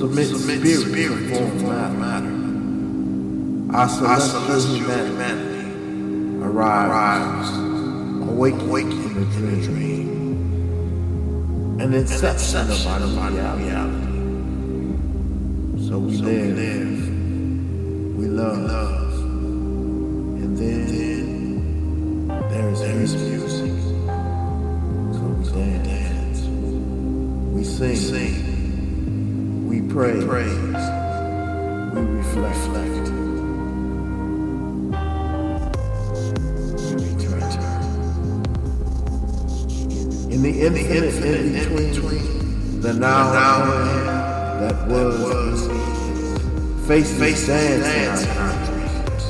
submit spirit to form matter. Our celestial humanity arrives, awakening in a dream, an inception of our reality. So we live, we love, and then there is music. So we dance, we sing, we praise, we reflect. In the infinite in between, the now that was faces dance in our dreams.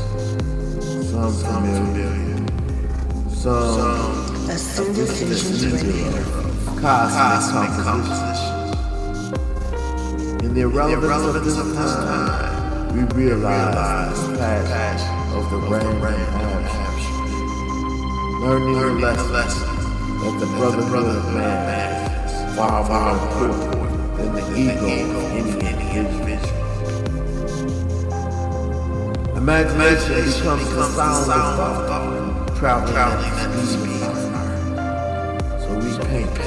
Some familiar, some a single vision cosmic composition. In the irrelevance of this time, we realize the passion of the random action, learning the lesson that the brotherhood of man is far more important than the ego of any individual. Imagination becomes the sound of thought, traveling at the speed of light. So we paint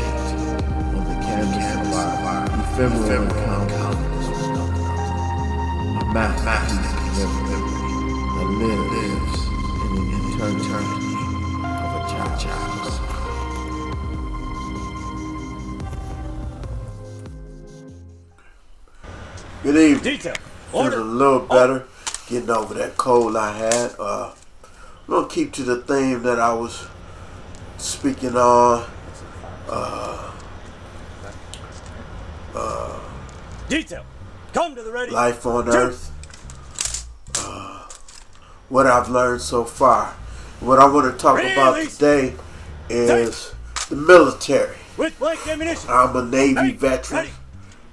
on the canvas of our ephemeral encounters with a masterpiece of memory that lives in an eternity of a child's. Good evening. Detail. Feeling a little better. Getting over that cold I had. I'm going to keep to the theme that I was speaking on. Detail. Come to the ready. Life on Earth. What I've learned so far. What I want to talk about today is the military. With blank ammunition. I'm a Navy veteran.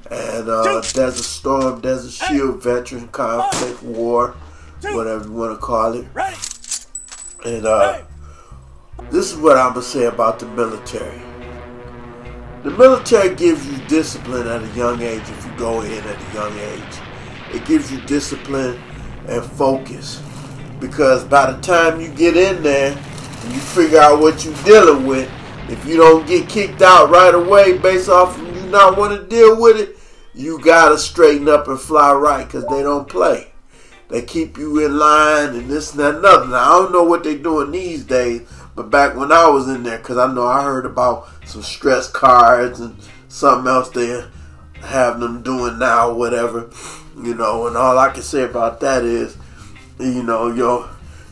And Desert Storm, Desert Shield veteran, conflict, war, whatever you want to call it. And this is what I'm going to say about the military. The military gives you discipline at a young age if you go in at a young age. It gives you discipline and focus. Because by the time you get in there and you figure out what you're dealing with, if you don't get kicked out right away based off of you not want to deal with it, you gotta straighten up and fly right, because they don't play. They keep you in line and this and that and other. Now, I don't know what they're doing these days, but back when I was in there, because I know I heard about some stress cards and something else they have them doing now, whatever, you know, and all I can say about that is, you know,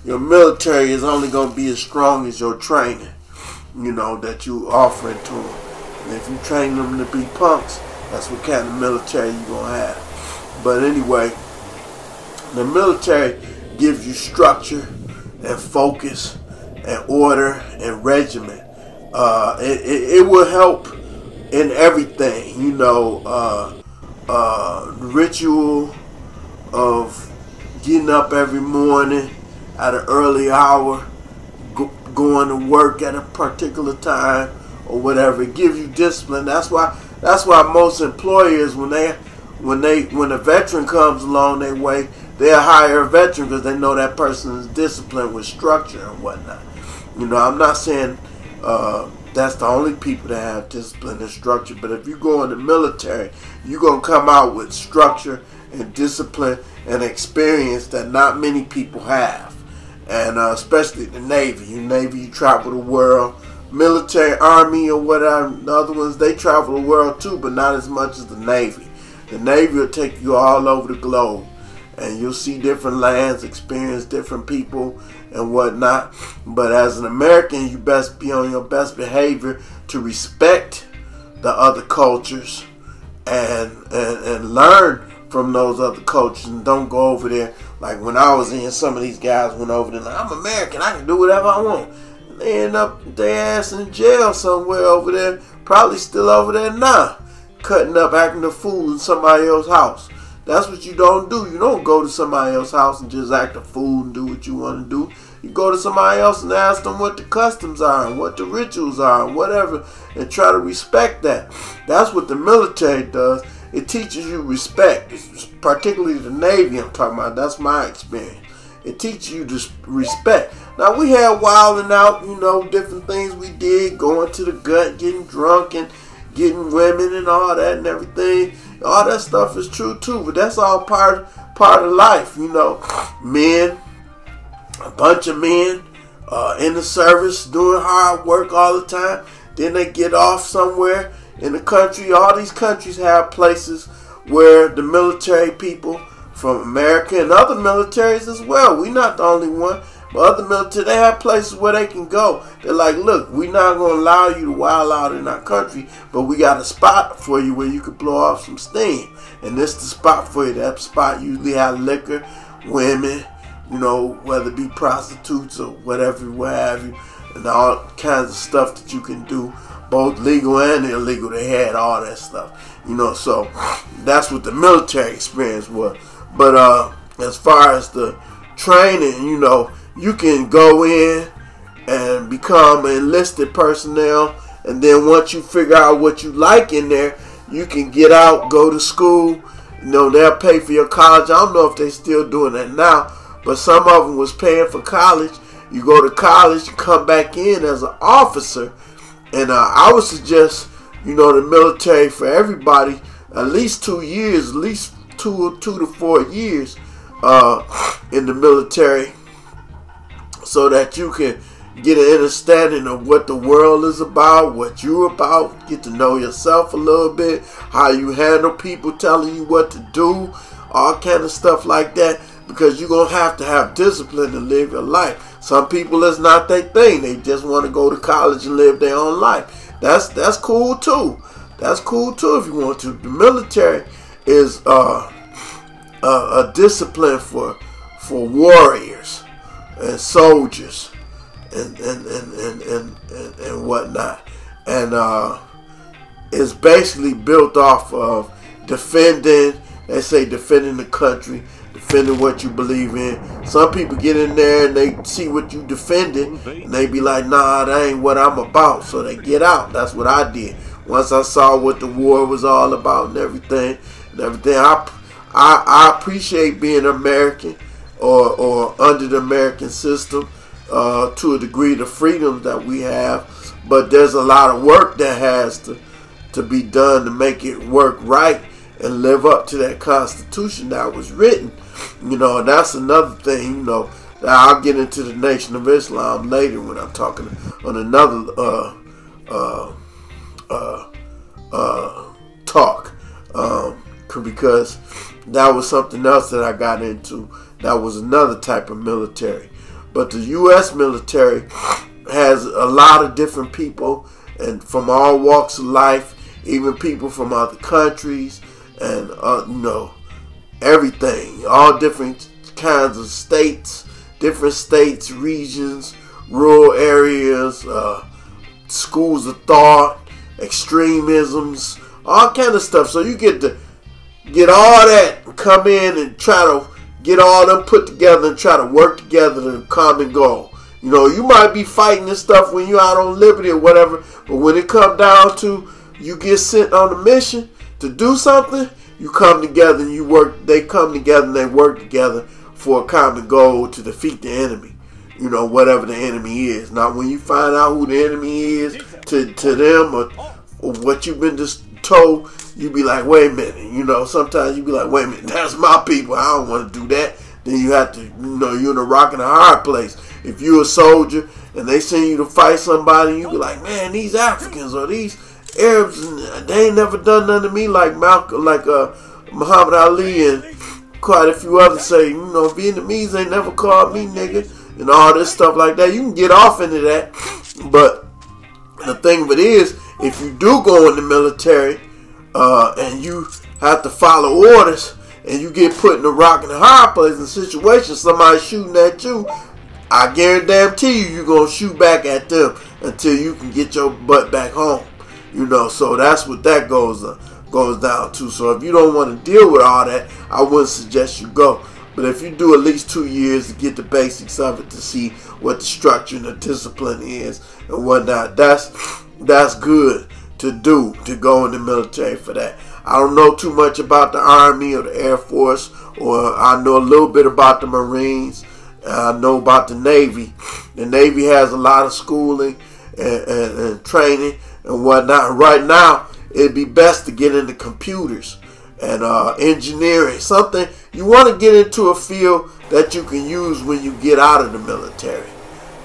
your military is only going to be as strong as your training, you know, that you offering to them. And if you train them to be punks, that's what kind of military you're going to have. But anyway, the military gives you structure and focus and order and regiment. It will help in everything, you know, ritual of getting up every morning at an early hour, going to work at a particular time or whatever. It gives you discipline. That's why most employers, when a veteran comes along their way, they'll hire a veteran because they know that person is disciplined with structure and whatnot. You know, I'm not saying that's the only people that have discipline and structure, but if you go in the military, you're going to come out with structure and discipline and experience that not many people have. And especially the Navy. You travel the world. Military, Army, or whatever, the other ones, they travel the world too, but not as much as the Navy. The Navy will take you all over the globe, and you'll see different lands, experience different people, and whatnot. But as an American, you best be on your best behavior to respect the other cultures and learn from those other cultures, and don't go over there like when I was in. Some of these guys went over there like, I'm American, I can do whatever I want. They end up their ass in jail somewhere over there, probably still over there now, cutting up, acting a fool in somebody else's house. That's what you don't do. You don't go to somebody else's house and just act a fool and do what you want to do. You go to somebody else and ask them what the customs are and what the rituals are and whatever, and try to respect that. That's what the military does. it teaches you respect, particularly the Navy I'm talking about. That's my experience. It teaches you to respect. Now, we had wilding out, different things we did, going to the gut, getting drunk and getting women and all that and everything. All that stuff is true too, but that's all part of life, Men, a bunch of men in the service doing hard work all the time. Then they get off somewhere in the country. All these countries have places where the military people from America and other militaries as well. We're not the only one. But other military, they have places where they can go. They're like, look, we're not going to allow you to wild out in our country, but we got a spot for you where you can blow off some steam. And this is the spot for you. That spot usually have liquor, women, whether it be prostitutes or whatever, what have you, and all kinds of stuff that you can do, both legal and illegal. They had all that stuff, so that's what the military experience was. But as far as the training, you can go in and become enlisted personnel, and then once you figure out what you like in there, you can get out, go to school. They'll pay for your college. I don't know if they're still doing that now, but some of them was paying for college. You go to college, you come back in as an officer, and I would suggest, the military for everybody, at least 2 years, at least two to 4 years in the military, so that you can get an understanding of what the world is about, what you're about, get to know yourself a little bit, how you handle people telling you what to do, all kind of stuff like that, because you're going to have discipline to live your life. Some people, it's not their thing. They just want to go to college and live their own life. That's cool too. That's cool too if you want to. The military is a discipline for warriors and soldiers and whatnot, and it's basically built off of defending. They say defending the country, defending what you believe in. Some people get in there and they see what you defending, and they be like, nah, that ain't what I'm about, so they get out. That's what I did. Once I saw what the war was all about and everything, I appreciate being American or under the American system to a degree, the freedoms that we have, but there's a lot of work that has to be done to make it work right and live up to that Constitution that was written. That's another thing, that I'll get into the Nation of Islam later when I'm talking on another talk, because that was something else that I got into. That was another type of military. But the U.S. military has a lot of different people, and from all walks of life, even people from other countries, and everything, all different kinds of states, different states, regions, rural areas, schools of thought, extremisms, all kind of stuff. So you get to get all that, come in and try to get all them put together and try to work together to a common goal. You might be fighting this stuff when you're out on liberty or whatever, but when it comes down to you get sent on a mission to do something, you come together and you work. They come together and they work together for a common goal to defeat the enemy. Whatever the enemy is. Now, when you find out who the enemy is to them or what you've been just told, you be like, wait a minute. Sometimes you be like, wait a minute, that's my people. I don't want to do that. Then you have to, you're in a rock and a hard place. If you're a soldier and they send you to fight somebody, you be like, man, these Africans or these Arabs, they ain't never done nothing to me like Muhammad Ali and quite a few others say, Vietnamese ain't never called me nigga and all this stuff like that. You can get off into that, but the thing of it is, if you do go in the military and you have to follow orders and you get put in a rock and a hard place in a situation, somebody shooting at you, I guarantee you're going to shoot back at them until you can get your butt back home. So that's what that goes down to. So if you don't want to deal with all that, I wouldn't suggest you go. But if you do at least 2 years to get the basics of it, to see what the structure and the discipline is and whatnot, that's good to do, to go in the military for that. I don't know too much about the Army or the Air Force, or I know a little bit about the Marines. I know about the Navy. The Navy has a lot of schooling and training and whatnot. Right now, it'd be best to get into computers and engineering. Something you want to get into a field that you can use when you get out of the military.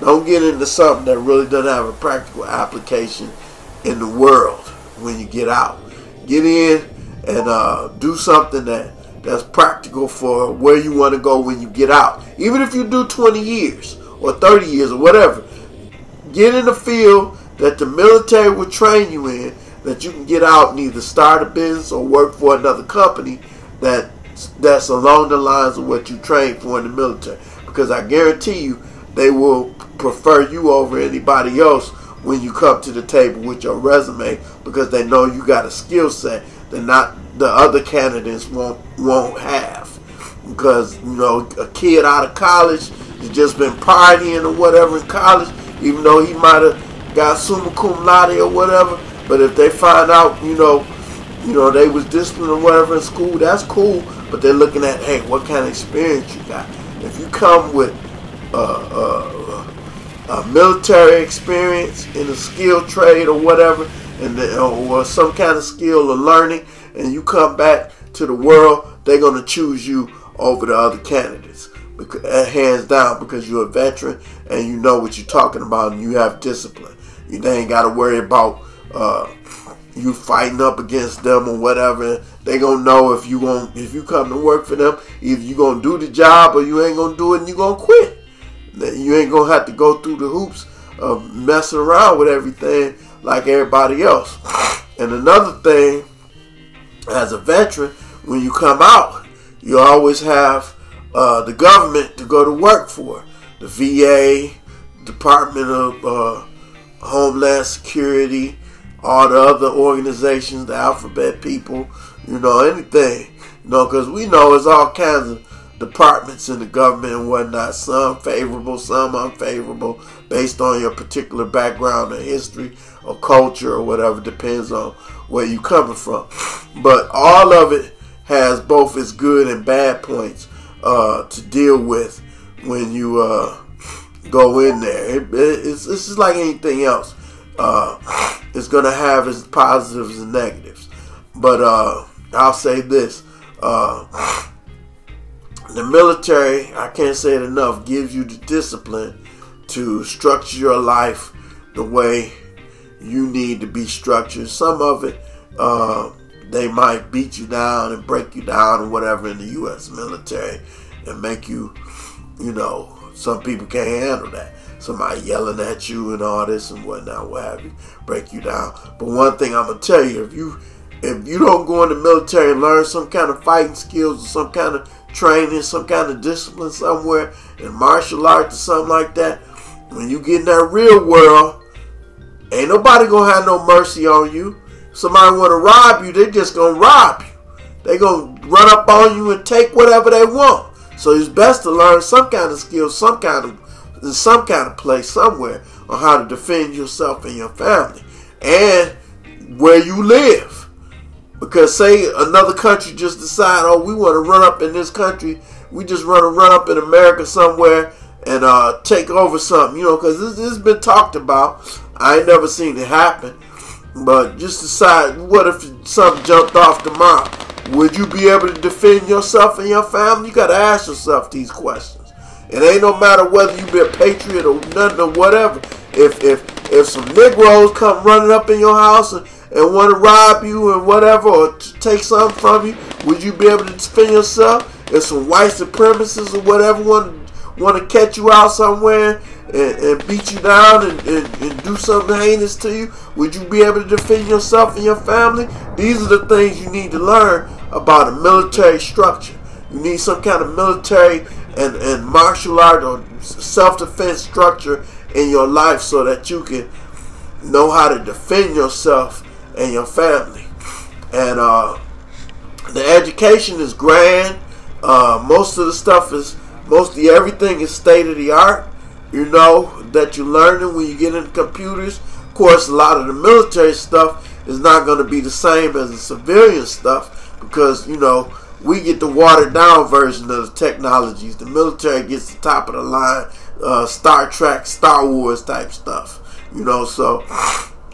Don't get into something that really doesn't have a practical application in the world when you get out. Get in and do something that's practical for where you want to go when you get out. Even if you do 20 years or 30 years or whatever, get in the field that the military will train you in, that you can get out and either start a business or work for another company that's along the lines of what you trained for in the military. Because I guarantee you, they will prefer you over anybody else when you come to the table with your resume, because they know you got a skill set that the other candidates won't have. Because, you know, a kid out of college has just been partying or whatever in college, even though he might have got summa cum laude or whatever. But if they find out, you know, they was disciplined or whatever in school, that's cool. But they're looking at, hey, what kind of experience you got? If you come with a military experience in a skilled trade or whatever, or some kind of skill or learning, and you come back to the world, they're going to choose you over the other candidates, hands down, because you're a veteran and you know what you're talking about and you have discipline. They ain't got to worry about you fighting up against them or whatever. They gonna know if you come to work for them, either you gonna do the job or you ain't gonna do it and you gonna quit. You ain't gonna have to go through the hoops of messing around with everything like everybody else. And another thing, as a veteran, when you come out, you always have the government to go to work for. The VA, Department of Homeland Security, all the other organizations, the alphabet people, you know, anything. You know, because we know there's all kinds of departments in the government and whatnot, some favorable, some unfavorable, based on your particular background or history or culture or whatever, depends on where you're coming from. But all of it has both its good and bad points to deal with when you go in there. It's just like anything else. It's going to have its positives and negatives. But I'll say this. The military, I can't say it enough, gives you the discipline to structure your life the way you need to be structured. Some of it, they might beat you down and break you down or whatever in the U.S. military and make you, you know, some people can't handle that. Somebody yelling at you and all this and whatnot, what have you, break you down. But one thing I'm going to tell you, if you don't go in the military and learn some kind of fighting skills or some kind of training, some kind of discipline somewhere in martial arts or something like that, when you get in that real world, ain't nobody going to have no mercy on you. Somebody want to rob you, they just going to rob you. They going to run up on you and take whatever they want. So it's best to learn some kind of skill, in some kind of place somewhere on how to defend yourself and your family and where you live. Because say another country just decide, oh, we want to run up in this country, we just want to run up in America somewhere and take over something, you know, because this has been talked about. I ain't never seen it happen, but just decide, what if something jumped off tomorrow? Would you be able to defend yourself and your family? You got to ask yourself these questions. It ain't no matter whether you be a patriot or nothing or whatever. If some Negroes come running up in your house and want to rob you and whatever, or take something from you, would you be able to defend yourself? If some white supremacists or whatever want to catch you out somewhere and beat you down and do something heinous to you, would you be able to defend yourself and your family? These are the things you need to learn about a military structure. You need some kind of military and martial art or self-defense structure in your life so that you can know how to defend yourself and your family. And the education is grand. Most of the stuff is, mostly everything is state of the art, you know, that you're learning when you get into computers. Of course, a lot of the military stuff is not going to be the same as the civilian stuff, because, you know, we get the watered down version of the technologies. The military gets the top of the line, Star Trek, Star Wars type stuff. You know, so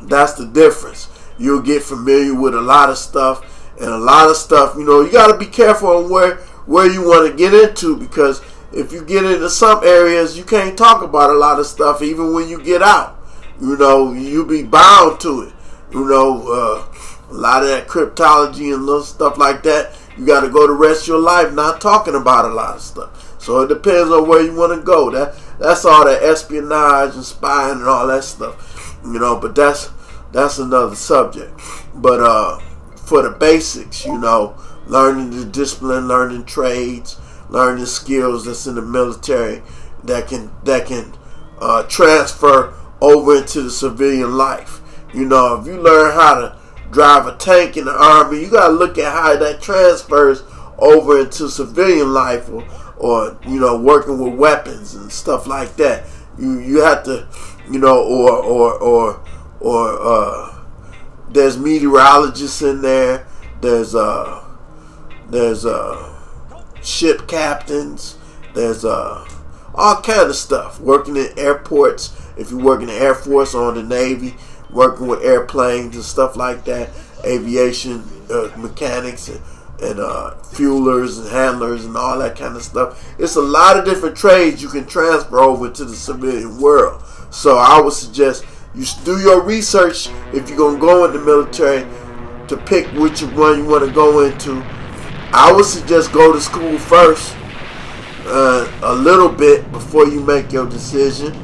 that's the difference. You'll get familiar with a lot of stuff, and a lot of stuff, you know, you got to be careful on where you want to get into, because if you get into some areas, you can't talk about a lot of stuff even when you get out. You know, you'll be bound to it. You know, a lot of that cryptology and little stuff like that, you got to go the rest of your life not talking about a lot of stuff. So it depends on where you want to go. That's all that espionage and spying and all that stuff. You know, but that's another subject. But for the basics, you know, learning the discipline, learning trades, learning skills that's in the military that can transfer over into the civilian life. You know, if you learn how to drive a tank in the Army, you got to look at how that transfers over into civilian life, or you know, working with weapons and stuff like that. You have to, you know, or there's meteorologists in there. There's ship captains. There's all kind of stuff. Working in airports, if you work in the Air Force or the Navy, working with airplanes and stuff like that, aviation mechanics and fuelers and handlers and all that kind of stuff. It's a lot of different trades you can transfer over to the civilian world. So I would suggest you do your research if you're going to go in the military to pick which one you want to go into. I would suggest go to school first a little bit before you make your decision.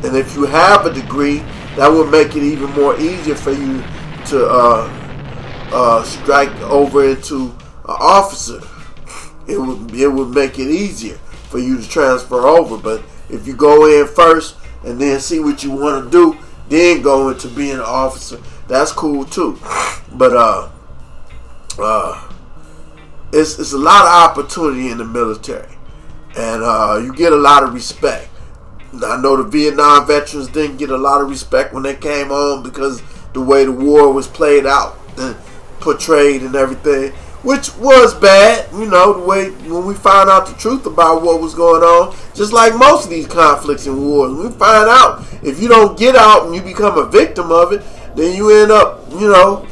And if you have a degree, that would make it even more easier for you to strike over into an officer. It would make it easier for you to transfer over. But if you go in first and then see what you want to do, then go into being an officer, that's cool too. But it's a lot of opportunity in the military, and you get a lot of respect. I know the Vietnam veterans didn't get a lot of respect when they came home because the way the war was played out and portrayed and everything, which was bad. You know, the way when we found out the truth about what was going on, just like most of these conflicts and wars, we find out if you don't get out and you become a victim of it, then you end up, you know,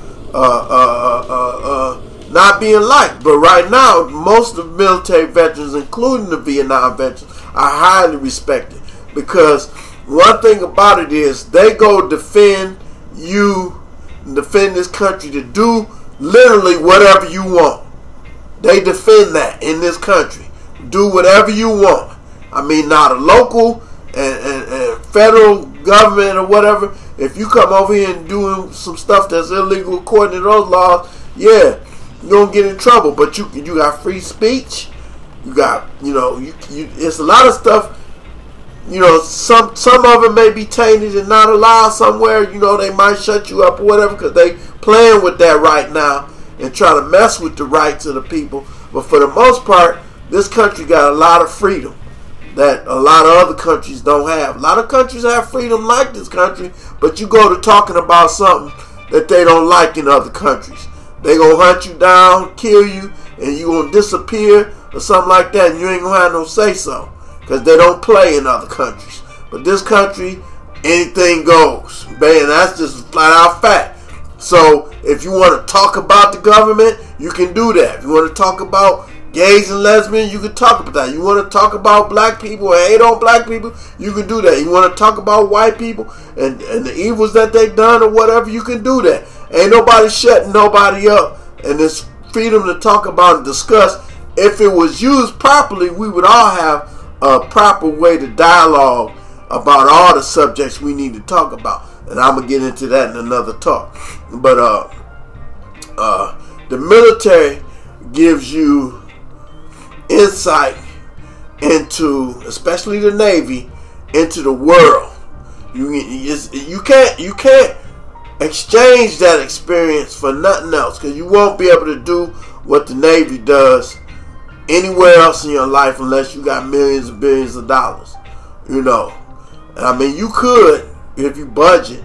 not being liked. But right now, most of the military veterans, including the Vietnam veterans, are highly respected. Because one thing about it is they go defend you, defend this country, to do literally whatever you want. They defend that in this country. Do whatever you want. I mean, not a local and federal government or whatever. If you come over here and doing some stuff that's illegal according to those laws, yeah, you're going to get in trouble. But you got free speech. You got, you know, it's a lot of stuff. You know, some of it may be tainted and not allowed somewhere. You know, they might shut you up or whatever because they playing with that right now and trying to mess with the rights of the people. But for the most part, this country got a lot of freedom that a lot of other countries don't have. A lot of countries have freedom like this country, but you go to talking about something that they don't like in other countries. They gonna hunt you down, kill you, and you gonna disappear or something like that, and you ain't gonna have no say-so. Because they don't play in other countries. But this country, anything goes. Man, that's just flat out fact. So if you want to talk about the government, you can do that. If you want to talk about gays and lesbians, you can talk about that. You want to talk about black people and hate on black people, you can do that. You want to talk about white people and the evils that they've done or whatever, you can do that. Ain't nobody shutting nobody up. And it's freedom to talk about and discuss. If it was used properly, we would all have a proper way to dialogue about all the subjects we need to talk about, and I'm gonna get into that in another talk. But the military gives you insight into, especially the Navy, into the world. You can't exchange that experience for nothing else, because you won't be able to do what the Navy does anywhere else in your life unless you got millions and billions of dollars. You know, and I mean, you could, if you budget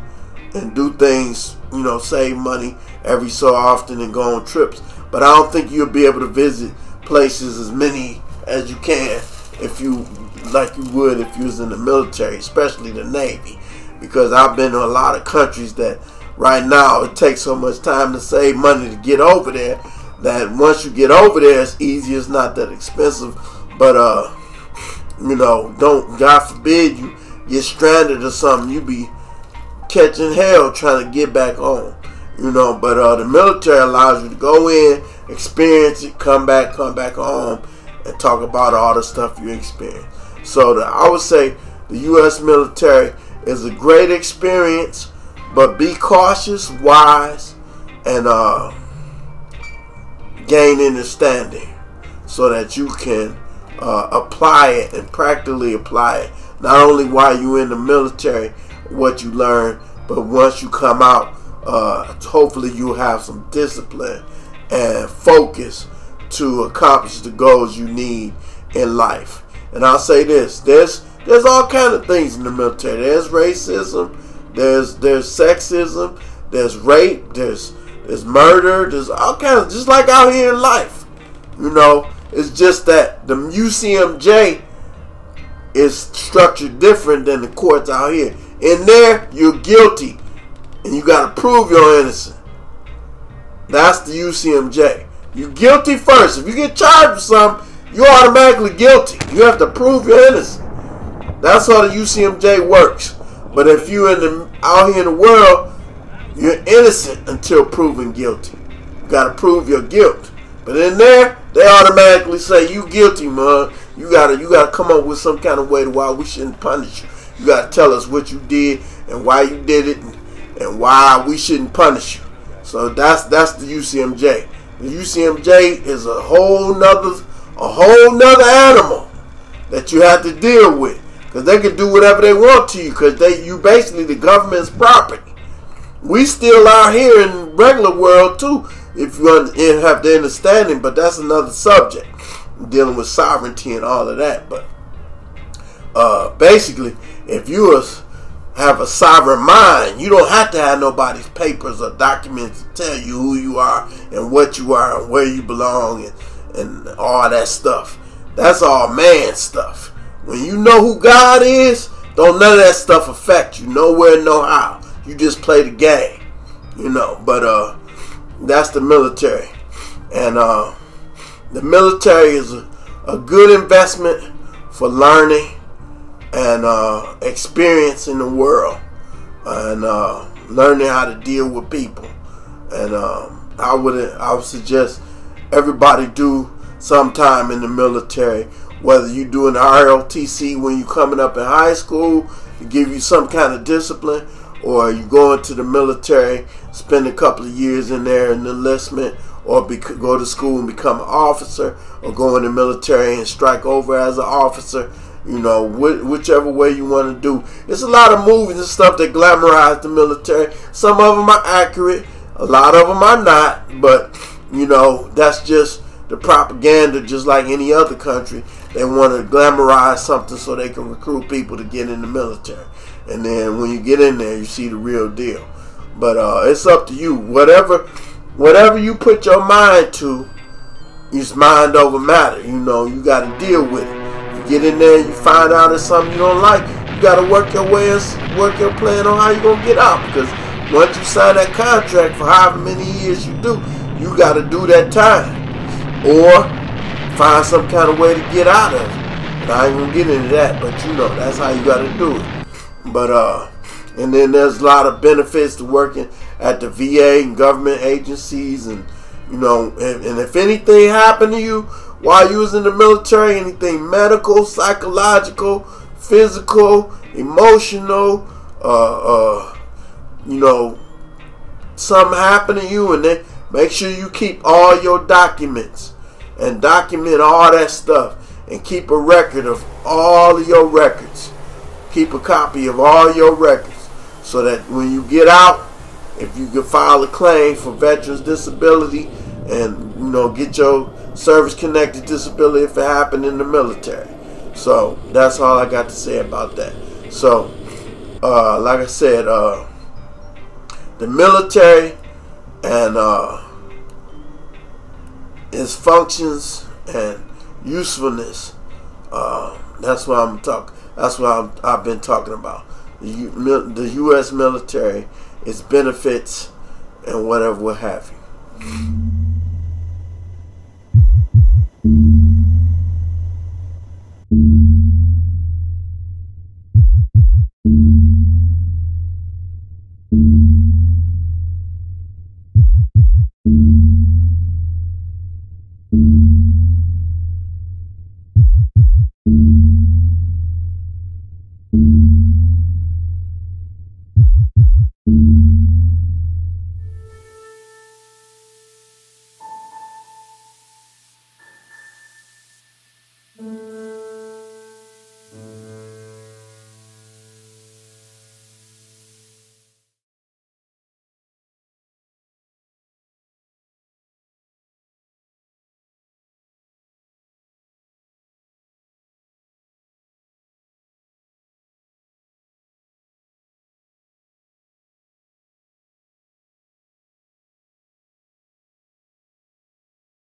and do things save money every so often and go on trips. But I don't think you'll be able to visit places as many as you can if you would if you was in the military, especially the Navy. Because I've been to a lot of countries that right now it takes so much time to save money to get over there that once you get over there it's easy, it's not that expensive. But don't, God forbid you get stranded or something, you be catching hell trying to get back home. But the military allows you to go in, experience it, come back home, and talk about all the stuff you experience. So I would say the U.S. military is a great experience, but be cautious, wise, and gain understanding so that you can apply it and practically apply it. Not only while you're in the military, what you learn, but once you come out, hopefully you'll have some discipline and focus to accomplish the goals you need in life. And I'll say this, there's all kind of things in the military. There's racism, there's sexism, there's rape, there's murder, there's all kinds of, just like out here in life. It's just that the UCMJ is structured different than the courts out here. In there, you're guilty, and you got to prove you're innocent. That's the UCMJ. You're guilty first. If you get charged with something, you're automatically guilty. You have to prove you're innocent. That's how the UCMJ works. But if you're out here in the world, you're innocent until proven guilty. You got to prove your guilt. But in there, they automatically say you guilty, man. You gotta come up with some kind of way to why we shouldn't punish you. You gotta tell us what you did and why you did it and why we shouldn't punish you. So that's the UCMJ. The UCMJ is a whole nother animal that you have to deal with, because they can do whatever they want to you, because you basically the government's property. We still out here in the regular world too, if you have the understanding, but that's another subject, dealing with sovereignty and all of that. But basically, if you have a sovereign mind, you don't have to have nobody's papers or documents to tell you who you are and what you are and where you belong and all that stuff. That's all man stuff. When you know who God is, don't none of that stuff affect you. Nowhere, no how. You just play the game, But that's the military. And the military is a good investment for learning and experience in the world and learning how to deal with people. And I would suggest everybody do sometime in the military, whether you doing the ROTC when you coming up in high school to give you some kind of discipline, or you go into the military, spend a couple of years in there in enlistment, or go to school and become an officer, or go in the military and strike over as an officer. Whichever way you want to do. There's a lot of movies and stuff that glamorize the military. Some of them are accurate, a lot of them are not, but that's just the propaganda. Just like any other country, they want to glamorize something so they can recruit people to get in the military, and then when you get in there, you see the real deal. But it's up to you. Whatever you put your mind to, it's mind over matter. You got to deal with it. You get in there and you find out it's something you don't like, you got to work your plan on how you're going to get out. Because once you sign that contract for however many years you do, you got to do that time. Or find some kind of way to get out of it. And I ain't going to get into that, but that's how you got to do it. But, and then there's a lot of benefits to working at the VA and government agencies, and and if anything happened to you while you was in the military, anything medical, psychological, physical, emotional, something happened to you, and then make sure you keep all your documents and document all that stuff, and keep a record of all of your records. Keep a copy of all your records, so that when you get out, if you can file a claim for veterans disability and get your service-connected disability if it happened in the military. So that's all I got to say about that. So like I said, the military and its functions and usefulness. That's what I'm talking. That's what I've been talking about. The U.S. military, its benefits, and whatever what have you.